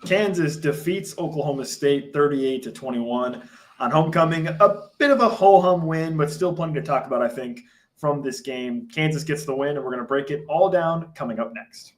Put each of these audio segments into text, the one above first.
Kansas defeats Oklahoma State 38-21 on homecoming. A bit of a ho-hum win, but still plenty to talk about, I think, from this game. Kansas gets the win, and we're going to break it all down coming up next.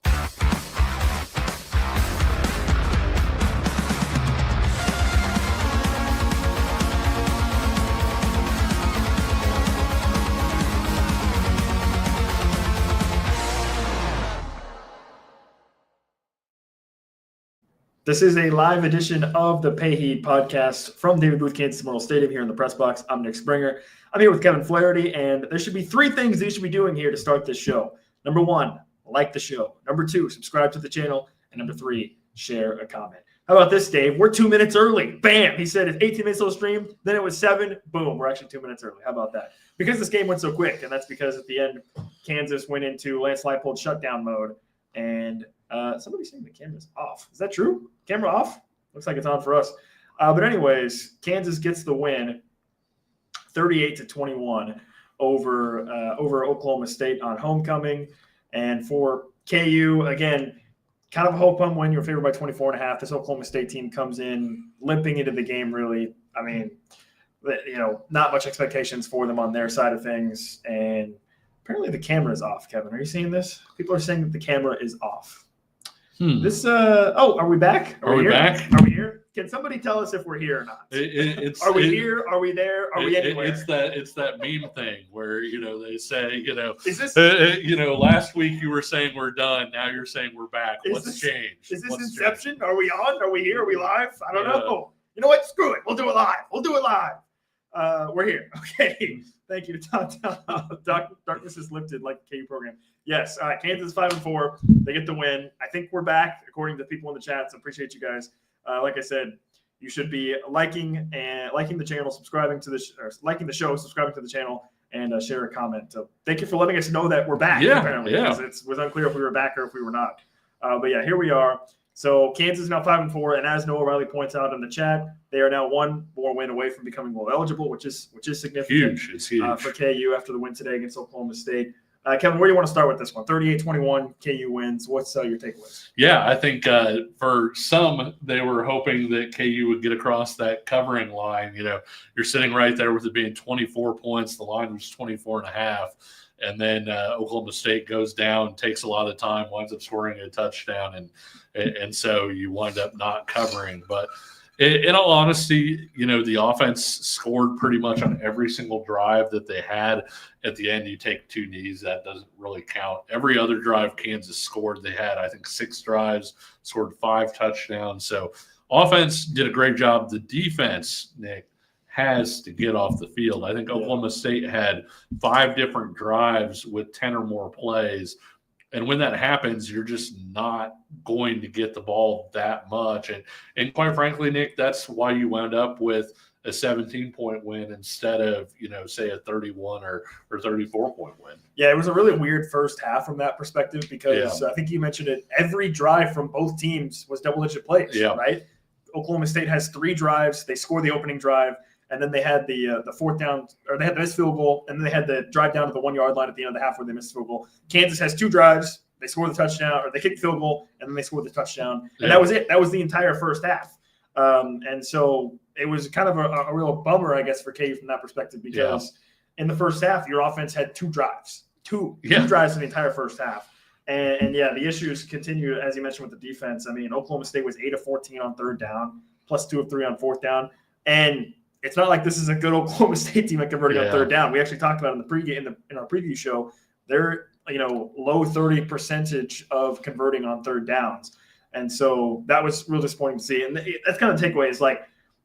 This is a live edition of the Pay Heat podcast from David Booth, Kansas Memorial Stadium here in the press box. I'm Nick Springer. I'm here with Kevin Flaherty, and there should be three things that you should be doing here to start this show. Number one, like the show. Number two, subscribe to the channel. And number three, share a comment. How about this, Dave? We're 2 minutes early. Bam! He said it's 18 minutes till stream. Then it was 7. Boom. We're actually 2 minutes early. How about that? Because this game went so quick, and that's because at the end, Kansas went into Lance Leipold shutdown mode, and somebody's saying the camera's off. Is that true? Camera off? Looks like it's on for us. But anyways, Kansas gets the win 38-21 over Oklahoma State on homecoming. And for KU, again, kind of a hope-hum win. You're favored by 24.5. This Oklahoma State team comes in limping into the game, really. I mean, not much expectations for them on their side of things. And apparently the camera is off, Kevin. Are you seeing this? People are saying that the camera is off. This are we back? Are we back? Are we here? Can somebody tell us if we're here or not? Are we here? Are we there? Are we anywhere? It's that meme thing where they say is this last week you were saying we're done, now you're saying we're back. What's changed? Is this Inception? Changed? Are we on? Are we here? Are we live? I don't know. You know what? Screw it. We'll do it live. We're here. Okay. Thank you. Darkness is lifted like a KU program. Yes. Kansas 5-4. They get the win. I think we're back, according to people in the chat. So appreciate you guys. Like I said, you should be liking the channel, subscribing to liking the show, subscribing to the channel, and share a comment. So thank you for letting us know that we're back. Apparently, because it was unclear if we were back or if we were not. But yeah, here we are. So Kansas is now 5-4, and as Noah Riley points out in the chat, they are now one more win away from becoming bowl eligible, which is significant. Huge. It's huge for KU after the win today against Oklahoma State. Kevin, where do you want to start with this one? 38-21, KU wins. What's your takeaways? Yeah, I think for some, they were hoping that KU would get across that covering line. You're sitting right there with it being 24 points. The line was 24.5. And then Oklahoma State goes down, takes a lot of time, winds up scoring a touchdown, and so you wind up not covering. But in all honesty, the offense scored pretty much on every single drive that they had. At the end, you take 2 knees. That doesn't really count. Every other drive Kansas scored, they had, I think, 6 drives, scored 5 touchdowns. So offense did a great job. The defense, Nick, has to get off the field. I think Oklahoma State had 5 different drives with 10 or more plays. And when that happens, you're just not going to get the ball that much. And quite frankly, Nick, that's why you wound up with a 17-point win instead of, say a 31 or 34-point win. Yeah, it was a really weird first half from that perspective because I think you mentioned it. Every drive from both teams was double-digit plays, right? Oklahoma State has 3 drives. They score the opening drive. And then they had the fourth down, or they had the missed field goal, and then they had the drive down to the 1-yard line at the end of the half where they missed the field goal. Kansas has 2 drives. They score the touchdown, or they kick the field goal, and then they score the touchdown. And that was it. That was the entire first half. And so it was kind of a real bummer, I guess, for KU from that perspective because in the first half, your offense had 2 drives. Two drives in the entire first half. And the issues continue, as you mentioned, with the defense. I mean, Oklahoma State was 8 of 14 on third down, plus 2 of 3 on fourth down. And it's not like this is a good Oklahoma State team at converting on third down. We actually talked about it in the pregame in our preview show. They're low 30% of converting on third downs, and so that was real disappointing to see. And that's kind of the takeaway is like,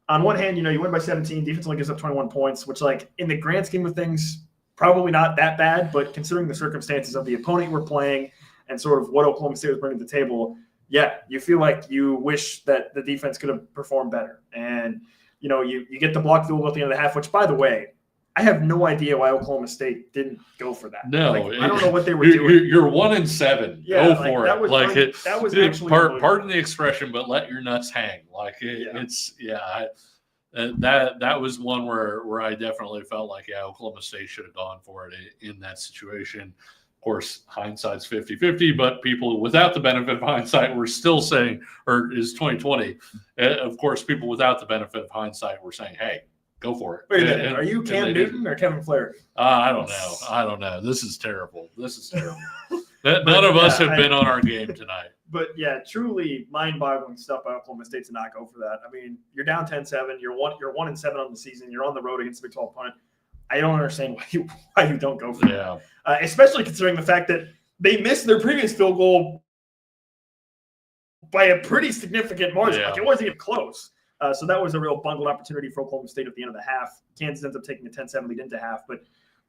on one hand, you win by 17, defense only gives up 21 points, which like in the grand scheme of things, probably not that bad. But considering the circumstances of the opponent we're playing and sort of what Oklahoma State was bringing to the table, you feel like you wish that the defense could have performed better. And you get the block field goal at the end of the half, which, by the way, I have no idea why Oklahoma State didn't go for that. No, I don't know what they were doing. You're 1-7. Go for it. That was actually pardon the expression, but let your nuts hang. That was one where I definitely felt like Oklahoma State should have gone for it in that situation. course, hindsight's 50-50, but people without the benefit of hindsight were still saying, or is 2020. Of course, people without the benefit of hindsight were saying, hey, go for it. Wait a minute. Are you Cam Newton or Kevin Flaherty? I don't know. This is terrible. None of us have been on our game tonight. But yeah, truly mind-boggling stuff by Oklahoma State to not go for that. I mean, you're down 10-7. You're 1-7 on the season. You're on the road against the Big 12 opponent. I don't understand why you don't go for that. Especially considering the fact that they missed their previous field goal by a pretty significant margin. Like, it wasn't even close. So that was a real bungled opportunity for Oklahoma State at the end of the half. Kansas ends up taking a 10-7 lead into half.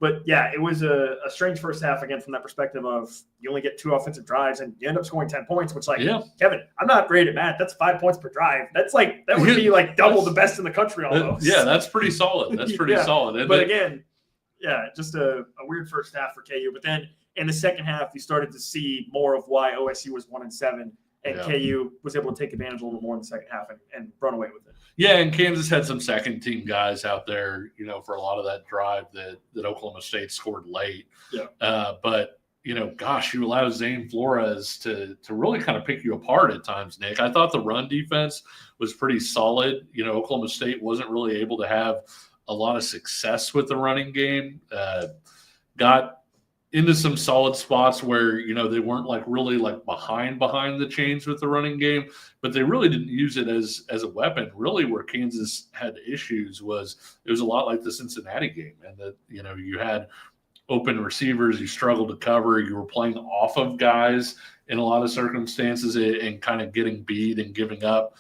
But yeah, it was a strange first half, again, from that perspective of you only get 2 offensive drives and you end up scoring 10 points, which, Kevin, I'm not great at math. That's 5 points per drive. That would be like double the best in the country almost. That's pretty solid. That's pretty solid. But again, just a weird first half for KU. But then in the second half, you started to see more of why OSU was 1-7. And KU was able to take advantage a little more in the second half and run away with it. Yeah, and Kansas had some second-team guys out there, for a lot of that drive that Oklahoma State scored late. But, you allow Zane Flores to really kind of pick you apart at times, Nick. I thought the run defense was pretty solid. Oklahoma State wasn't really able to have a lot of success with the running game. Got into some solid spots where, they weren't really behind the chains with the running game, but they really didn't use it as a weapon. Really where Kansas had issues it was a lot like the Cincinnati game, and that, you had open receivers, you struggled to cover, you were playing off of guys in a lot of circumstances and kind of getting beat and giving up,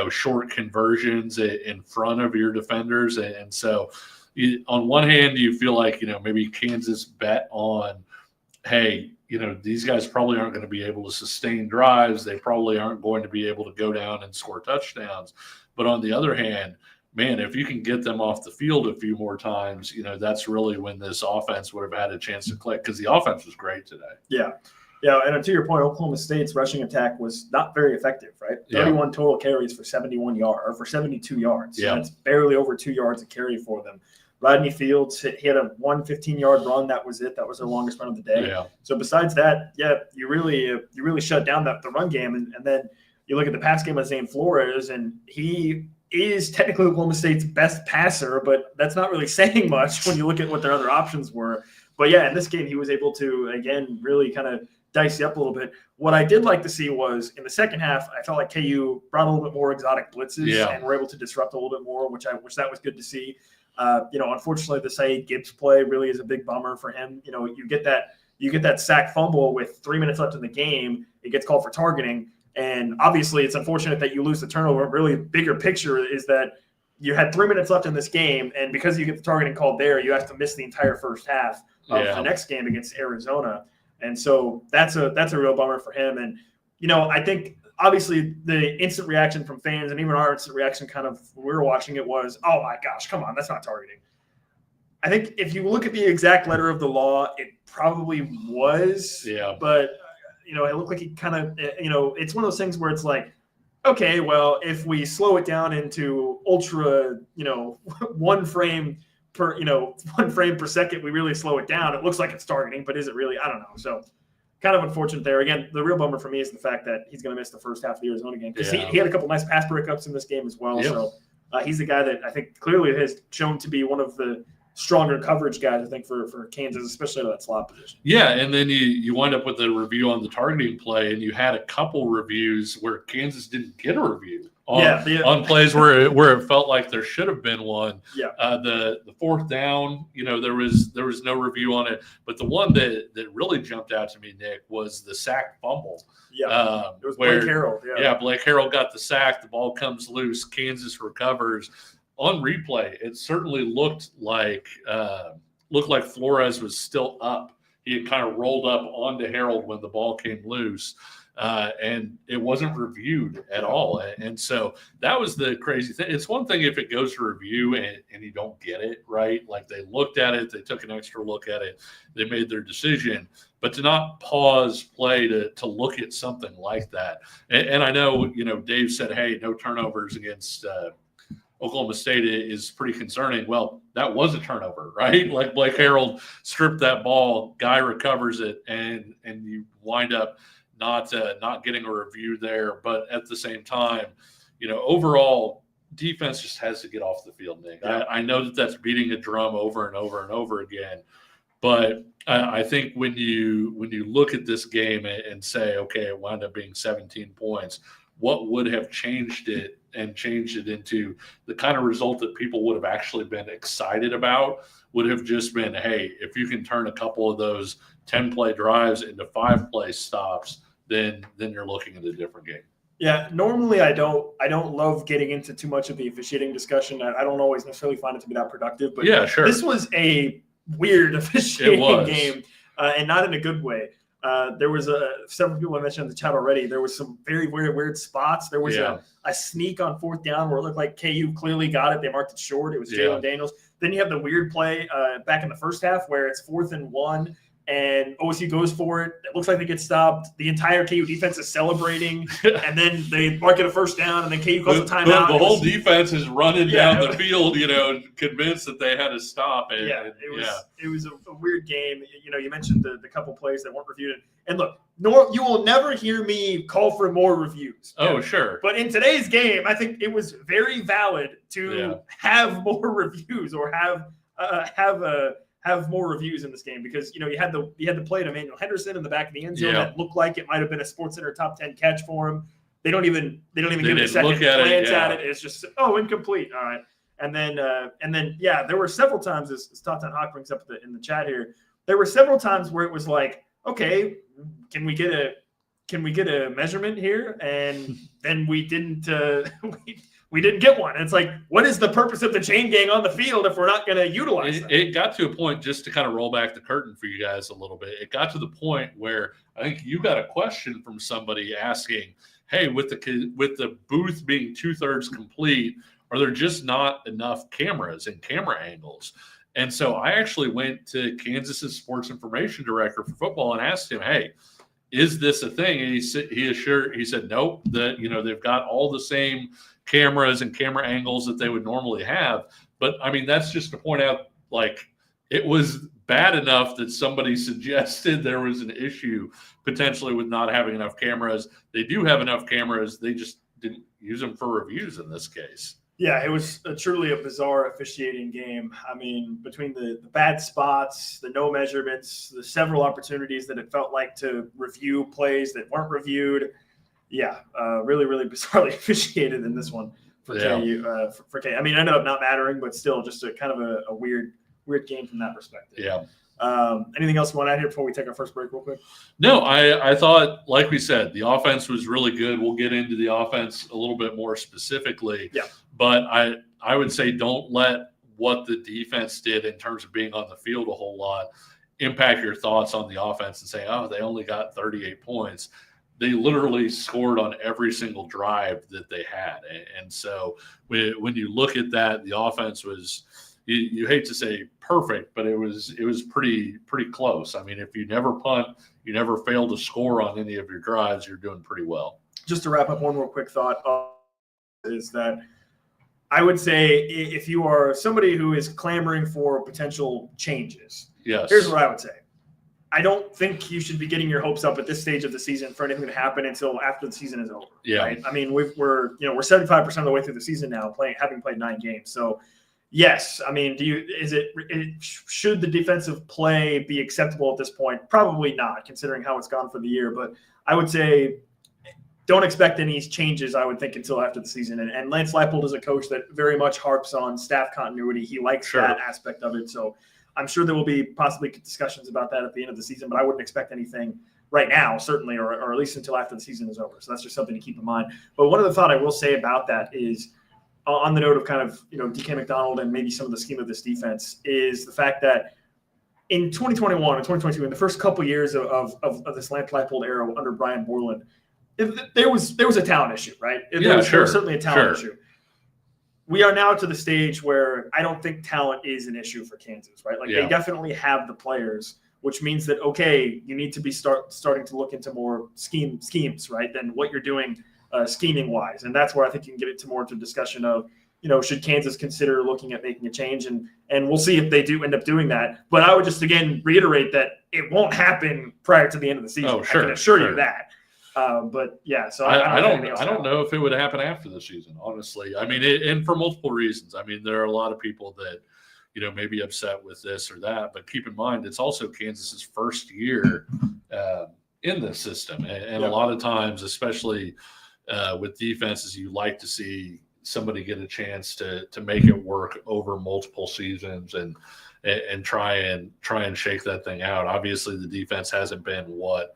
short conversions in front of your defenders. And so, on one hand, you feel like, maybe Kansas bet on, hey, these guys probably aren't going to be able to sustain drives. They probably aren't going to be able to go down and score touchdowns. But on the other hand, man, if you can get them off the field a few more times, that's really when this offense would have had a chance to click, because the offense was great today. Yeah, and to your point, Oklahoma State's rushing attack was not very effective, right? 31 total carries for 72 yards. Yeah. That's barely over 2 yards a carry for them. Rodney Fields, he had a 115-yard run. That was it. That was their longest run of the day. Yeah. So besides that, you really shut down the run game. And then you look at the pass game with Zane Flores, and he is technically Oklahoma State's best passer, but that's not really saying much when you look at what their other options were. But in this game, he was able to, again, really kind of dice you up a little bit. What I did like to see was in the second half, I felt like KU brought a little bit more exotic blitzes and were able to disrupt a little bit more, which that was good to see. Unfortunately, the Saeed Gibbs play really is a big bummer for him. You get that sack fumble with 3 minutes left in the game. It gets called for targeting. And obviously, it's unfortunate that you lose the turnover. Really, bigger picture is that you had 3 minutes left in this game, and because you get the targeting called there, you have to miss the entire first half of the next game against Arizona. And so that's a real bummer for him. And, I think obviously the instant reaction from fans and even our instant reaction kind of when we were watching it was, oh my gosh, come on, that's not targeting. I think if you look at the exact letter of the law, it probably was. Yeah. But, it looked like he kind of, it's one of those things where it's like, okay, well, if we slow it down into ultra, 1 frame per second, we really slow it down. It looks like it's targeting, but is it really? I don't know. So kind of unfortunate there. Again, the real bummer for me is the fact that he's going to miss the first half of the Arizona game, because he had a couple nice pass breakups in this game as well. Yep. So he's the guy that I think clearly has shown to be one of the stronger coverage guys, I think, for Kansas, especially to that slot position. Yeah, and then you wind up with a review on the targeting play, and you had a couple reviews where Kansas didn't get a review on plays where it felt like there should have been one. Yeah. The fourth down, there was no review on it, but the one that really jumped out to me, Nick, was the sack fumble. Yeah, it was Blake Harrell. Yeah, Blake Harrell got the sack. The ball comes loose. Kansas recovers. On replay, it certainly looked like Flores was still up. He had kind of rolled up onto Harold when the ball came loose, and it wasn't reviewed at all. And so that was the crazy thing. It's one thing if it goes to review and you don't get it, right? Like they looked at it, they took an extra look at it, they made their decision. But to not pause play to look at something like that. And I know, Dave said, hey, no turnovers against Oklahoma State is pretty concerning. Well, that was a turnover, right? Like Blake Harrell stripped that ball, guy recovers it, and you wind up not getting a review there. But at the same time, overall, defense just has to get off the field, Nick. Yeah. I know that's beating a drum over and over and over again, but I think when you look at this game and say, okay, it wound up being 17 points, what would have changed it into the kind of result that people would have actually been excited about would have just been, hey, if you can turn a couple of those 10-play drives into 5-play stops, then you're looking at a different game. Yeah, normally I don't love getting into too much of the officiating discussion. I don't always necessarily find it to be that productive, but yeah, sure. This was a weird officiating game, and not in a good way. There was several people I mentioned in the chat already. There was some very, very weird spots. There was a sneak on 4th down where it looked like KU clearly got it. They marked it short. It was Jalen Daniels. Then you have the weird play back in the first half where it's 4th and 1. And OSU goes for it. It looks like they get stopped. The entire KU defense is celebrating, and then they mark it a first down, and then KU calls a timeout. The whole defense is running down the field, convinced that they had to stop it. Yeah, it was a weird game. You mentioned the couple plays that weren't reviewed. And look, you will never hear me call for more reviews. Oh, sure. But in today's game, I think it was very valid to have more reviews or have more reviews in this game because you had the play to Emmanuel Henderson in the back of the end zone that looked like it might have been a SportsCenter top 10 catch for him. They don't even give it a second glance at it. It's just incomplete. All right, and then there were several times as Tatan Hawk brings up in the chat here. There were several times where it was like, okay, can we get a measurement here? And then we didn't. We didn't get one. It's like, what is the purpose of the chain gang on the field if we're not going to utilize them? It got to a point, just to kind of roll back the curtain for you guys a little bit, it got to the point where I think you got a question from somebody asking, hey, with the booth being 2/3 complete, are there just not enough cameras and camera angles? And so I actually went to Kansas's sports information director for football and asked him, hey, is this a thing? And he said, nope, that, they've got all the same cameras and camera angles that they would normally have. But I mean, that's just to point out, like, it was bad enough that somebody suggested there was an issue potentially with not having enough cameras. They do have enough cameras. They just didn't use them for reviews in this case. Yeah, it was truly a bizarre officiating game. I mean, between the bad spots, the no measurements, the several opportunities that it felt like to review plays that weren't reviewed. Yeah, really, really bizarrely officiated in this one for KU. For KU. I mean, it ended up not mattering, but still just a kind of a weird game from that perspective. Yeah. Anything else you want to add here before we take our first break real quick? No, I thought, like we said, the offense was really good. We'll get into the offense a little bit more specifically. Yeah. But I would say don't let what the defense did in terms of being on the field a whole lot impact your thoughts on the offense and say, oh, they only got 38 points. They literally scored on every single drive that they had. And so when you look at that, the offense was – you hate to say perfect, but it was pretty close. I mean, if you never punt, you never fail to score on any of your drives, you're doing pretty well. Just to wrap up, one more quick thought is that I would say if you are somebody who is clamoring for potential changes, yes, here's what I would say. I don't think you should be getting your hopes up at this stage of the season for anything to happen until after the season is over. Yeah. Right? I mean, we're 75% of the way through the season now, having played 9 games. So yes, I mean, should the defensive play be acceptable at this point? Probably not, considering how it's gone for the year. But I would say don't expect any changes, I would think, until after the season. And Lance Leipold is a coach that very much harps on staff continuity. He likes that aspect of it. So I'm sure there will be possibly discussions about that at the end of the season, but I wouldn't expect anything right now, certainly, or at least until after the season is over. So that's just something to keep in mind. But one of the thought I will say about that is, on the note of kind of, DK McDonald and maybe some of the scheme of this defense, is the fact that in 2021 and 2022, in the first couple of years of this Lance Leipold era under Brian Borland, there was a talent issue, right? There was certainly a talent issue. We are now to the stage where I don't think talent is an issue for Kansas, right? Like they definitely have the players, which means that, okay, you need to be starting to look into more schemes, right, than what you're doing scheming wise. And that's where I think you can get it to more to discussion of, should Kansas consider looking at making a change? And we'll see if they do end up doing that. But I would just, again, reiterate that it won't happen prior to the end of the season. Oh, sure, I can assure you that. But yeah, so I don't know if it would happen after the season, honestly. I mean, and for multiple reasons. I mean, there are a lot of people that, may be upset with this or that, but keep in mind, it's also Kansas's first year in the system. And a lot of times, especially with defenses, you like to see somebody get a chance to make it work over multiple seasons and try and shake that thing out. Obviously, the defense hasn't been what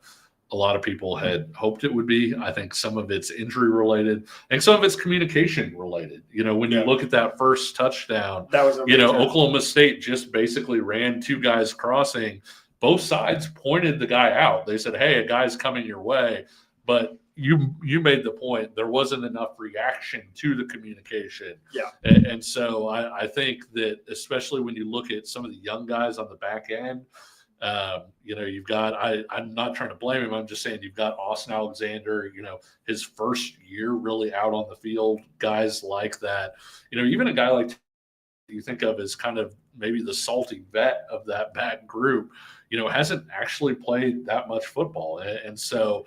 a lot of people had hoped it would be. I think some of it's injury related and some of it's communication related. When you look at that first touchdown, that was Oklahoma State just basically ran two guys crossing. Both sides pointed the guy out. They said, hey, a guy's coming your way. But you made the point. There wasn't enough reaction to the communication. Yeah. And so I think that especially when you look at some of the young guys on the back end, you've got, I'm not trying to blame him. I'm just saying you've got Austin Alexander, his first year really out on the field, guys like that, even a guy like you think of as kind of maybe the salty vet of that back group, hasn't actually played that much football. And so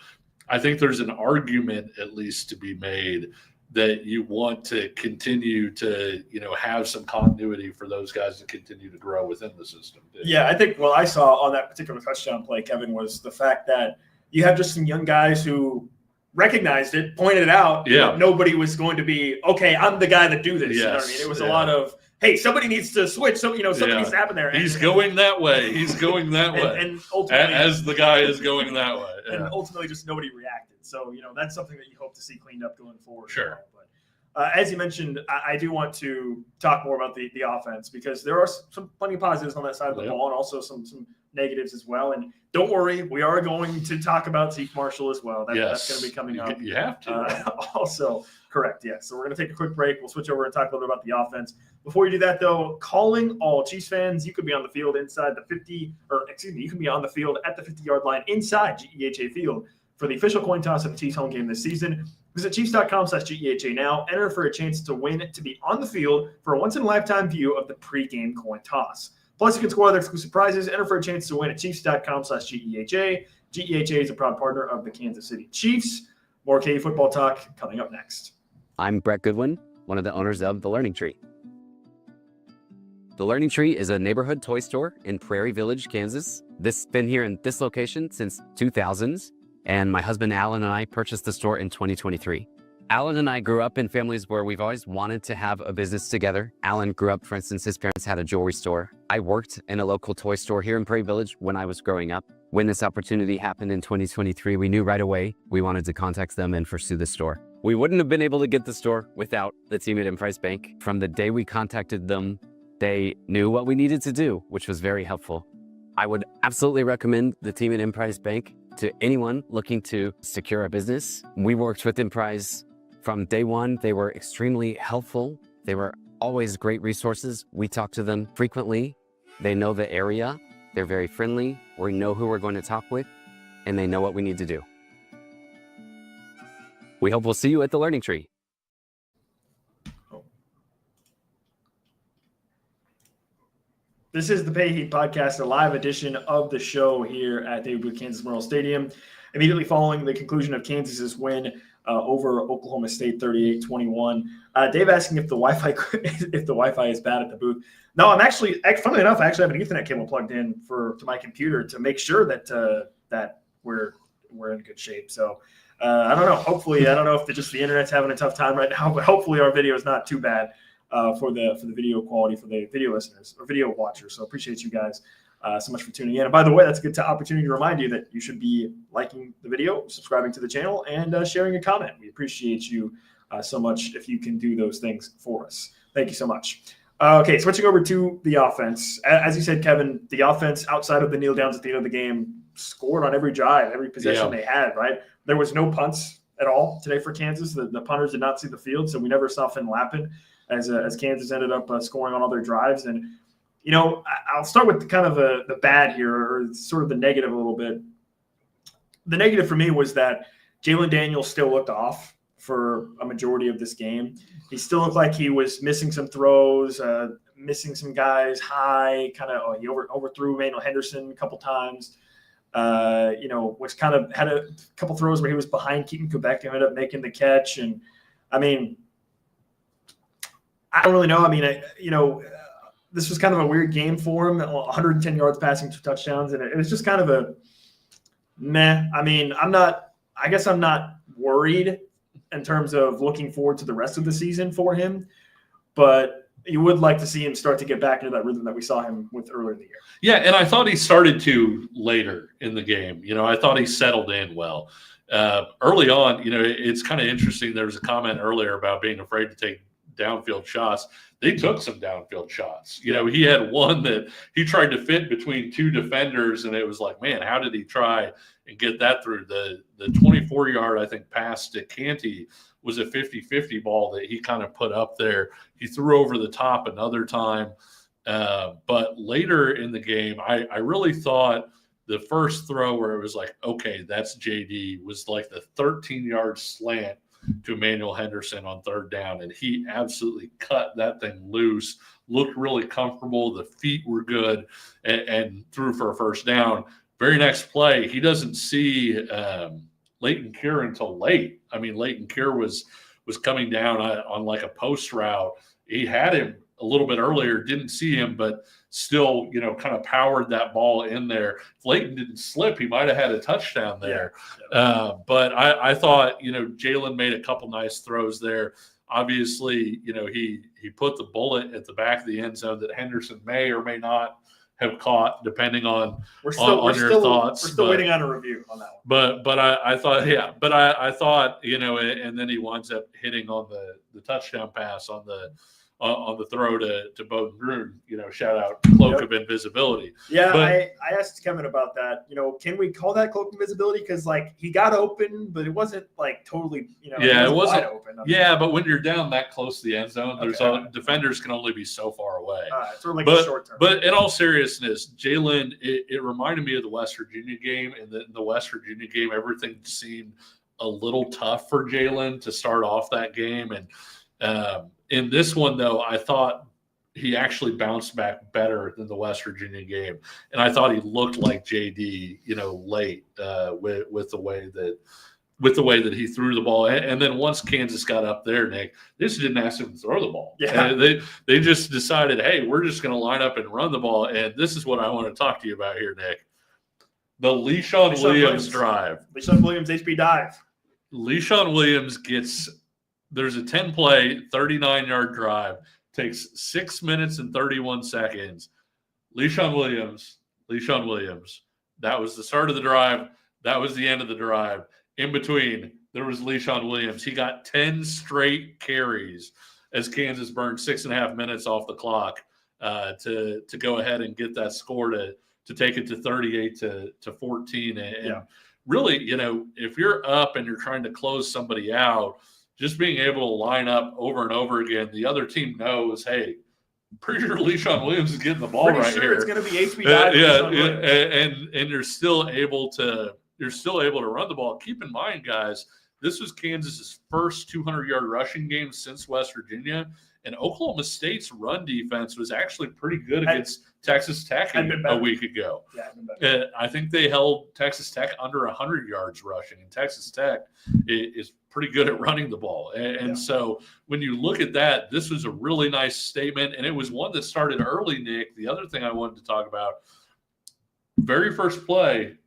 I think there's an argument at least to be made that you want to continue to, have some continuity for those guys to continue to grow within the system. Yeah, I think what I saw on that particular touchdown play, Kevin, was the fact that you have just some young guys who recognized it, pointed it out. Yeah. Nobody was going to be, okay, I'm the guy that do this. Yes. You know what I mean? It was a lot of, hey, somebody needs to switch. So, something needs to happen there. He's going that way. He's going that way. And ultimately, as the guy is going that way. And ultimately just nobody reacted. So, that's something that you hope to see cleaned up going forward. Sure. But as you mentioned, I do want to talk more about the offense because there are some plenty of positives on that side of the ball and also some negatives as well. And don't worry, we are going to talk about Zeke Marshall as well. That's going to be coming up. You have to. Also, correct, yes. So we're going to take a quick break. We'll switch over and talk a little bit about the offense. Before we do that, though, calling all Chiefs fans, you could be on the field inside the 50 – you can be on the field at the 50-yard line inside GEHA Field for the official coin toss of the Chiefs home game this season. Visit Chiefs.com/GEHA now. Enter for a chance to win to be on the field for a once-in-a-lifetime view of the pregame coin toss. Plus, you can score other exclusive prizes. Enter for a chance to win at Chiefs.com/GEHA. GEHA is a proud partner of the Kansas City Chiefs. More KU football talk coming up next. I'm Brett Goodwin, one of the owners of The Learning Tree. The Learning Tree is a neighborhood toy store in Prairie Village, Kansas. This has been here in this location since 2000s. And my husband, Alan, and I purchased the store in 2023. Alan and I grew up in families where we've always wanted to have a business together. Alan grew up, for instance, his parents had a jewelry store. I worked in a local toy store here in Prairie Village when I was growing up. When this opportunity happened in 2023, we knew right away we wanted to contact them and pursue the store. We wouldn't have been able to get the store without the team at Emprise Bank. From the day we contacted them, they knew what we needed to do, which was very helpful. I would absolutely recommend the team at Emprise Bank to anyone looking to secure a business. We worked with Emprise from day one. They were extremely helpful. They were always great resources. We talk to them frequently. They know the area. They're very friendly. We know who we're going to talk with, and they know what we need to do. We hope we'll see you at the Learning Tree. This is the Pay Heat Podcast, a live edition of the show here at David Booth Kansas Memorial Stadium. Immediately following the conclusion of Kansas's win over Oklahoma State 38-21. Dave asking if the Wi-Fi is bad at the booth. No, I'm actually, funnily enough, I actually have an Ethernet cable plugged in to my computer to make sure that we're in good shape. So I don't know. Hopefully, I don't know if just the internet's having a tough time right now, but hopefully our video is not too bad. For the video quality for the video listeners or video watchers. So appreciate you guys so much for tuning in. And by the way, that's a good opportunity to remind you that you should be liking the video, subscribing to the channel, and sharing a comment. We appreciate you so much if you can do those things for us. Thank you so much. Okay, switching over to the offense. As you said, Kevin, the offense outside of the kneel downs at the end of the game scored on every drive, every possession they had, right? There was no punts at all today for Kansas. The punters did not see the field, so we never saw Finn Lappin as Kansas ended up scoring on all their drives. And, I'll start with kind of the bad here, or sort of the negative a little bit. The negative for me was that Jalen Daniels still looked off for a majority of this game. He still looked like he was missing some throws, missing some guys high, he overthrew Emmanuel Henderson a couple times. Was kind of had a couple throws where he was behind Keaton Quebec and ended up making the catch. And I mean, I don't really know. I mean, this was kind of a weird game for him. 110 yards passing, 2 touchdowns, and it was just kind of a meh. I mean, I guess I'm not worried in terms of looking forward to the rest of the season for him, but you would like to see him start to get back into that rhythm that we saw him with earlier in the year. Yeah, and I thought he started to later in the game. I thought he settled in well. Early on, it's kind of interesting. There was a comment earlier about being afraid to take downfield shots. They took some downfield shots. He had one that he tried to fit between 2 defenders, and it was like, man, how did he try and get that through? The 24-yard, I think, pass to Canty was a 50-50 ball that he kind of put up there. He threw over the top another time. But later in the game, I really thought the first throw where it was like, okay, that's JD, was like the 13-yard slant to Emmanuel Henderson on 3rd down, and he absolutely cut that thing loose, looked really comfortable. The feet were good, and threw for a 1st down. Very next play, he doesn't see Leighton Keir until late. I mean, Leighton Keir was coming down on like a post route. He had him a little bit earlier, didn't see him, but still, kind of powered that ball in there. If Leighton didn't slip, he might have had a touchdown there. Yeah. But I thought, Jalen made a couple nice throws there. Obviously, he put the bullet at the back of the end zone that Henderson may or may not have caught, depending on your thoughts. We're still waiting on a review on that one. But I thought, I thought, and then he winds up hitting on the touchdown pass on the throw to Bowden Gruen, shout out cloak of invisibility. Yeah, but I asked Kevin about that. Can we call that cloak of invisibility? Because he got open, but it wasn't totally, it wasn't wide open. But when you're down that close to the end zone, defenders can only be so far away. Sort of like a short term. But in all seriousness, Jalen, it reminded me of the West Virginia game. And in the West Virginia game, everything seemed a little tough for Jalen to start off that game. And in this one, though, I thought he actually bounced back better than the West Virginia game, and I thought he looked like JD, late with the way that he threw the ball. And then once Kansas got up there, Nick, they just didn't ask him to throw the ball. Yeah. They just decided, hey, we're just going to line up and run the ball. And this is what I want to talk to you about here, Nick. The Le'Shawn Williams drive. Le'Shawn Williams HB dive. Le'Shawn Williams gets. There's a 10-play, 39-yard drive. Takes 6 minutes and 31 seconds. Le'Shawn Williams. That was the start of the drive. That was the end of the drive. In between, there was Le'Shawn Williams. He got 10 straight carries as Kansas burned 6.5 minutes off the clock to go ahead and get that score to take it to 38 to 14. And really, if you're up and you're trying to close somebody out, just being able to line up over and over again, the other team knows, hey, pretty sure Le'Shawn Williams is getting the ball right here. It's going to be HB and you're still able to run the ball. Keep in mind, guys, this was Kansas's first 200-yard rushing game since West Virginia, and Oklahoma State's run defense was actually pretty good against Texas Tech a week ago. Yeah, I think they held Texas Tech under 100 yards rushing, and Texas Tech is pretty good at running the ball. And so when you look at that, this was a really nice statement, and it was one that started early, Nick. The other thing I wanted to talk about, very first play,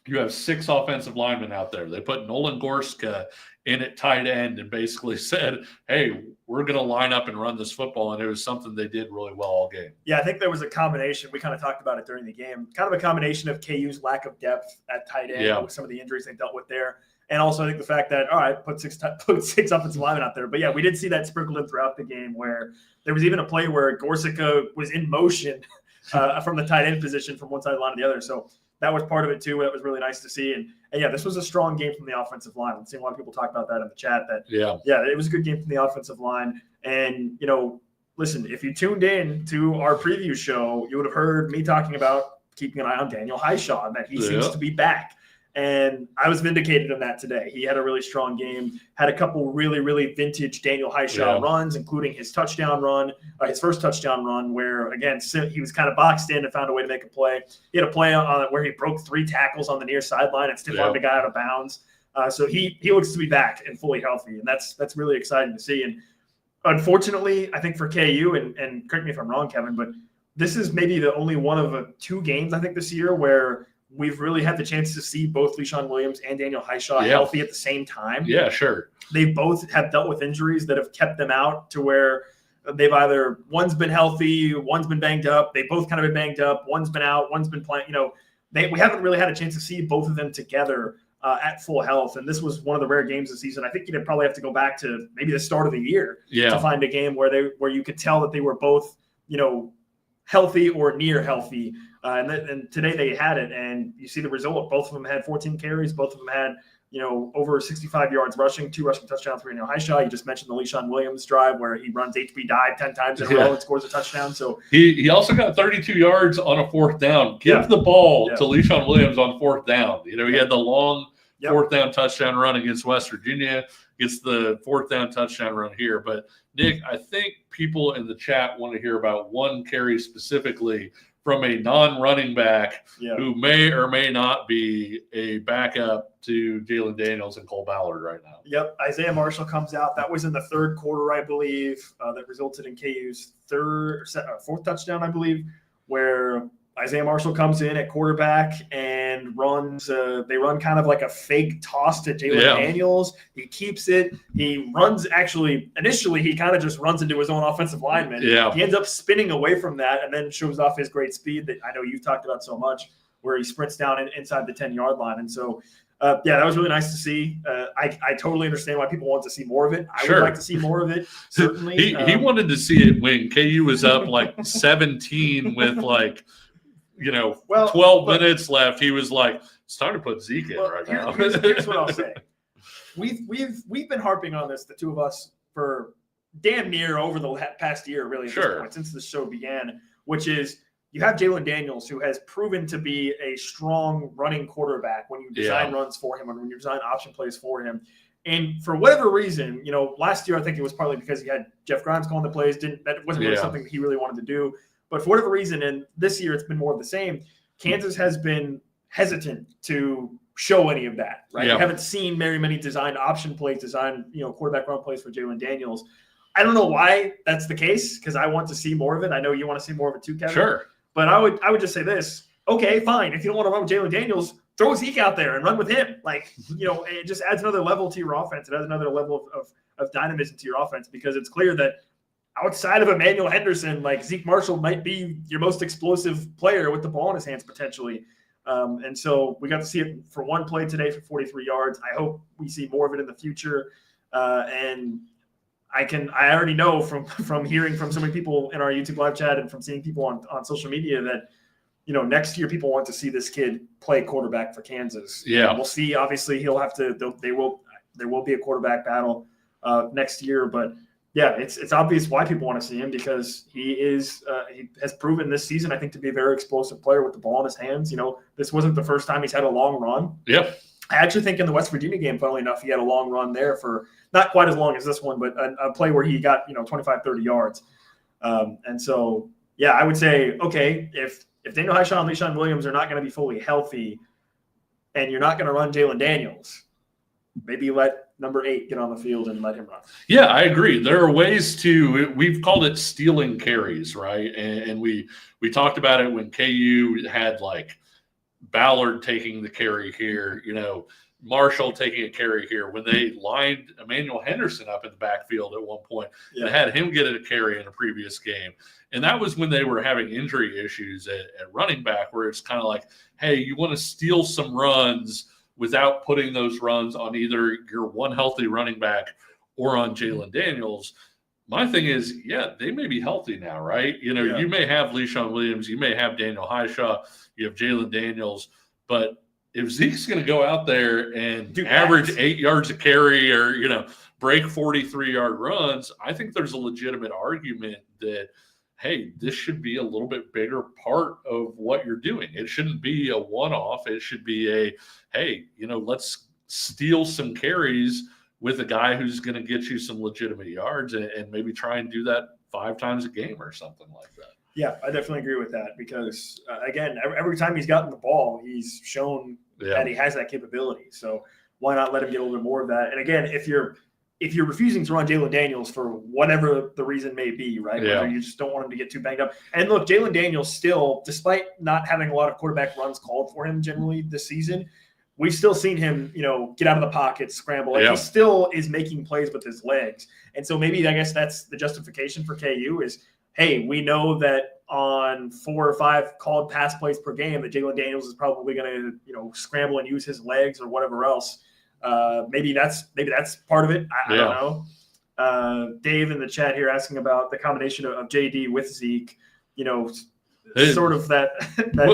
you have 6 offensive linemen out there. They put Nolan Gorska in at tight end and basically said, hey, we're going to line up and run this football. And it was something they did really well all game. Yeah, I think there was a combination. We kind of talked about it during the game. Kind of a combination of KU's lack of depth at tight end with some of the injuries they dealt with there. And also I think the fact that, all right, put six offensive linemen out there. But, yeah, we did see that sprinkled in throughout the game where there was even a play where Gorsica was in motion from the tight end position from one side of the line to the other. So that was part of it too. That was really nice to see. And yeah, this was a strong game from the offensive line. I'm seeing a lot of people talk about that in the chat. It was a good game from the offensive line. And, listen, if you tuned in to our preview show, you would have heard me talking about keeping an eye on Daniel Highshaw and that he seems to be back. And I was vindicated on that today. He had a really strong game, had a couple really, really vintage Daniel Highshaw runs, including his touchdown run, his first touchdown run, where, again, he was kind of boxed in and found a way to make a play. He had a play on where he broke 3 tackles on the near sideline and stiff-armed a guy out of bounds. So he looks to be back and fully healthy, and that's really exciting to see. And unfortunately, I think for KU, and correct me if I'm wrong, Kevin, but this is maybe the only one of 2 games, I think, this year where we've really had the chance to see both LeSean Williams and Daniel Highshaw healthy at the same time. Yeah, sure. They both have dealt with injuries that have kept them out to where they've either one's been healthy, one's been banged up. They both kind of been banged up. One's been out, one's been playing. We haven't really had a chance to see both of them together at full health. And this was one of the rare games this season. I think you'd probably have to go back to maybe the start of the year to find a game where you could tell that they were both, healthy or near healthy. And today they had it, and you see the result. Both of them had 14 carries. Both of them had, over 65 yards rushing, 2 rushing touchdowns for Daniel Highshaw. You just mentioned the LeSean Williams drive where he runs HB dive 10 times in a row and scores a touchdown. So he also got 32 yards on a 4th down. Give the ball to LeSean Williams on 4th down. He had the long 4th down touchdown run against West Virginia. Gets the 4th down touchdown run here. But, Nick, I think people in the chat want to hear about one carry specifically from a non-running back who may or may not be a backup to Jalen Daniels and Cole Ballard right now. Yep, Isaiah Marshall comes out. That was in the 3rd quarter, I believe, that resulted in KU's 4th touchdown, I believe, where Isaiah Marshall comes in at quarterback and runs. They run kind of like a fake toss to Jalen Daniels. He keeps it. He runs. Actually, initially, he kind of just runs into his own offensive lineman. Yeah. He ends up spinning away from that and then shows off his great speed that I know you've talked about so much, where he sprints down inside the 10-yard line. And so, that was really nice to see. I totally understand why people want to see more of it. I would like to see more of it, certainly. He wanted to see it when KU was up like 17 with 12 minutes left. He was like, it's time to put Zeke in right now. Here's what I'll say. We've been harping on this, the two of us, for damn near over the past year, really, at this point, since the show began, which is you have Jalen Daniels, who has proven to be a strong running quarterback when you design runs for him and when you design option plays for him. And for whatever reason, last year I think it was partly because he had Jeff Grimes calling the plays. That wasn't really something he really wanted to do. But for whatever reason, and this year it's been more of the same, Kansas has been hesitant to show any of that, right? Yeah. I haven't seen very many designed option plays, quarterback run plays for Jalen Daniels. I don't know why that's the case, because I want to see more of it. I know you want to see more of it too, Kevin. Sure. But I would just say this. Okay, fine. If you don't want to run with Jalen Daniels, throw Zeke out there and run with him. It just adds another level to your offense. It adds another level of dynamism to your offense, because it's clear that outside of Emmanuel Henderson, Zeke Marshall might be your most explosive player with the ball in his hands potentially. And so we got to see it for one play today for 43 yards. I hope we see more of it in the future. And I already know from hearing from so many people in our YouTube live chat and from seeing people on social media that, next year people want to see this kid play quarterback for Kansas. Yeah. We'll see. Obviously he'll have to, there will be a quarterback battle next year, but yeah, it's obvious why people want to see him, because he has proven this season, I think, to be a very explosive player with the ball in his hands. This wasn't the first time he's had a long run. Yep. I actually think in the West Virginia game, funnily enough, he had a long run there for not quite as long as this one, but a play where he got 25, 30 yards. And so, yeah, I would say, okay, if Daniel Highshaw and LeSean Williams are not going to be fully healthy, and you're not going to run Jalen Daniels, maybe let number 8 get on the field and let him run. Yeah, I agree. There are ways we've called it stealing carries, right? And we talked about it when KU had Ballard taking the carry here, Marshall taking a carry here. When they lined Emmanuel Henderson up in the backfield at one point, they had him get a carry in a previous game. And that was when they were having injury issues at running back, where it's kind of like, hey, you want to steal some runs without putting those runs on either your one healthy running back or on Jalen Daniels. My thing is, they may be healthy now, right? You may have LeSean Williams, you may have Daniel Highshaw, you have Jalen Daniels, but if Zeke's going to go out there and average 8 yards a carry or, break 43-yard runs, I think there's a legitimate argument that hey, this should be a little bit bigger part of what you're doing. It shouldn't be a one-off. It should be hey, let's steal some carries with a guy who's going to get you some legitimate yards and maybe try and do that 5 times a game or something like that. Yeah, I definitely agree with that because, again, every time he's gotten the ball, he's shown that he has that capability. So why not let him get a little bit more of that? And again, if you're refusing to run Jalen Daniels for whatever the reason may be, right? Yeah. Whether you just don't want him to get too banged up. And look, Jalen Daniels still, despite not having a lot of quarterback runs called for him generally this season, we've still seen him, get out of the pocket, scramble. Like he still is making plays with his legs. And so maybe I guess that's the justification for KU is, hey, we know that on 4 or 5 called pass plays per game that Jalen Daniels is probably going to, scramble and use his legs or whatever else. Maybe that's part of it. I don't know. Dave in the chat here asking about the combination of JD with Zeke, sort of that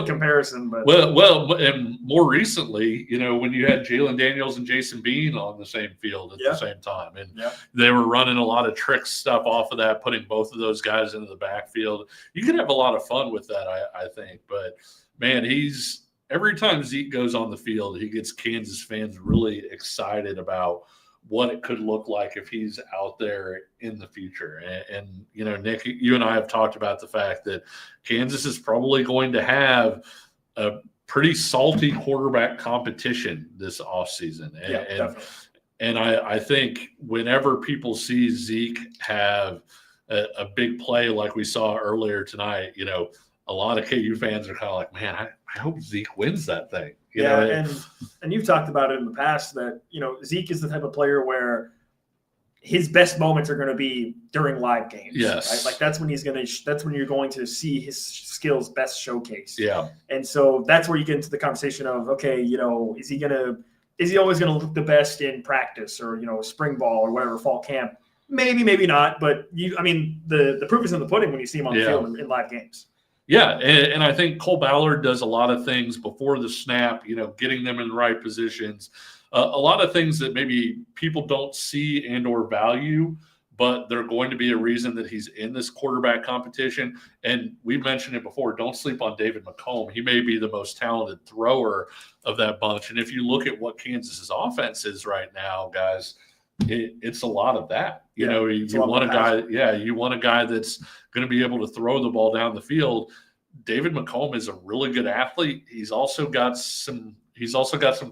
comparison. But well, and more recently, when you had Jalen Daniels and Jason Bean on the same field at the same time, and they were running a lot of trick stuff off of that, putting both of those guys into the backfield. You can have a lot of fun with that, I think. But man, every time Zeke goes on the field, he gets Kansas fans really excited about what it could look like if he's out there in the future. And Nick, you and I have talked about the fact that Kansas is probably going to have a pretty salty quarterback competition this offseason. And I think whenever people see Zeke have a big play like we saw earlier tonight, a lot of KU fans are kind of like, man, I hope Zeke wins that thing. And you've talked about it in the past that, Zeke is the type of player where his best moments are going to be during live games. Yes. Right? Like that's when you're going to see his skills best showcased. Yeah. And so that's where you get into the conversation of, okay, is he always going to look the best in practice or, spring ball or whatever, fall camp? Maybe, maybe not. But the proof is in the pudding when you see him on the field in live games. Yeah, and I think Cole Ballard does a lot of things before the snap, getting them in the right positions. A lot of things that maybe people don't see and or value, but they're going to be a reason that he's in this quarterback competition. And we've mentioned it before, don't sleep on David McComb. He may be the most talented thrower of that bunch. And if you look at what Kansas's offense is right now, guys, it's a lot of that. You want a guy that's going to be able to throw the ball down the field. David McComb is a really good athlete. He's also got some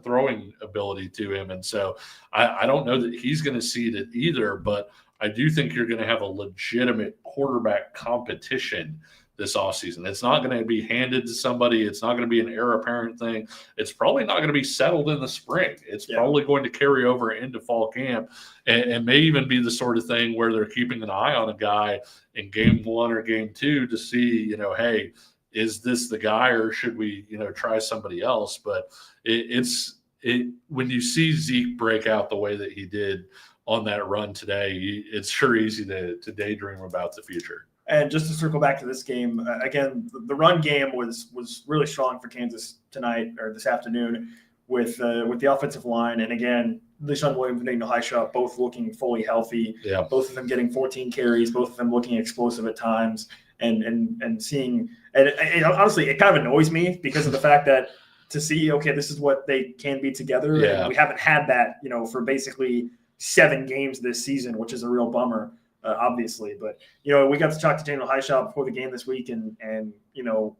throwing ability to him. And so I don't know that he's going to see it either, but I do think you're going to have a legitimate quarterback competition this offseason. It's not going to be handed to somebody. It's not going to be an heir apparent thing. It's probably not going to be settled in the spring. It's probably going to carry over into fall camp and may even be the sort of thing where they're keeping an eye on a guy in game 1 or game 2 to see, hey, is this the guy or should we, try somebody else? But when you see Zeke break out the way that he did on that run today, it's sure easy to daydream about the future. And just to circle back to this game, again, the run game was really strong for Kansas tonight or this afternoon with the offensive line. And again, LeSean Williams and Daniel Highshaw both looking fully healthy. Yeah. Both of them getting 14 carries, both of them looking explosive at times and seeing – and honestly, it kind of annoys me because of the fact that to see, okay, this is what they can be together. Yeah. And we haven't had that, for basically 7 games this season, which is a real bummer. Obviously, but we got to talk to Daniel Highshaw before the game this week, and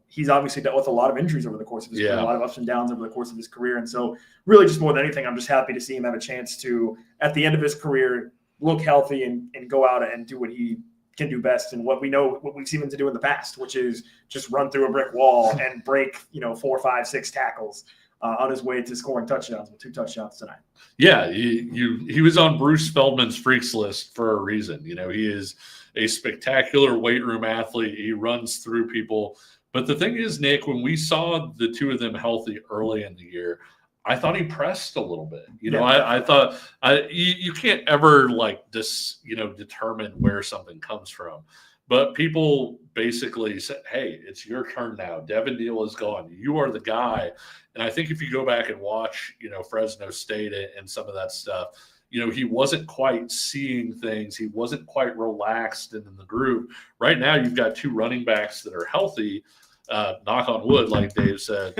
he's obviously dealt with a lot of injuries over the course of his career, a lot of ups and downs over the course of his career, and so really just more than anything, I'm just happy to see him have a chance to, at the end of his career, look healthy and go out and do what he can do best and what we've seen him to do in the past, which is just run through a brick wall and break 4, 5, 6 tackles. On his way to scoring touchdowns with 2 touchdowns tonight. Yeah, he was on Bruce Feldman's freaks list for a reason. He is a spectacular weight room athlete. He runs through people. But the thing is, Nick, when we saw the 2 of them healthy early in the year, I thought he pressed a little bit. I thought you can't ever determine where something comes from. But people basically said, hey, it's your turn now. Devin Neal is gone. You are the guy. And I think if you go back and watch, Fresno State and some of that stuff, he wasn't quite seeing things. He wasn't quite relaxed in the group. Right now, you've got two running backs that are healthy. Knock on wood, like Dave said.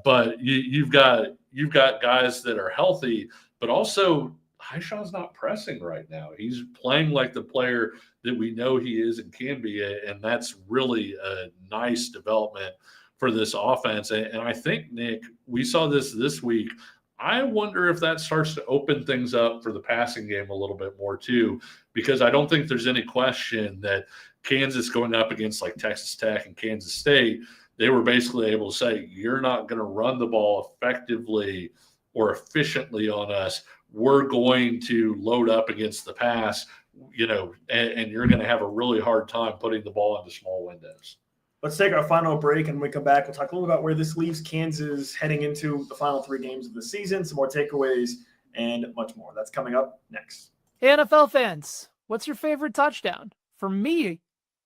But you've got guys that are healthy, but also Hyshaw's not pressing right now. He's playing like the player that we know he is and can be, and that's really a nice development for this offense. And I think, Nick, we saw this week. I wonder if that starts to open things up for the passing game a little bit more too, because I don't think there's any question that Kansas going up against like Texas Tech and Kansas State, they were basically able to say, you're not going to run the ball effectively or efficiently on us. We're going to load up against the pass, and you're going to have a really hard time putting the ball into small windows. Let's take our final break, and when we come back, we'll talk a little about where this leaves Kansas heading into the final 3 games of the season, some more takeaways, and much more. That's coming up next. Hey, NFL fans, what's your favorite touchdown? For me,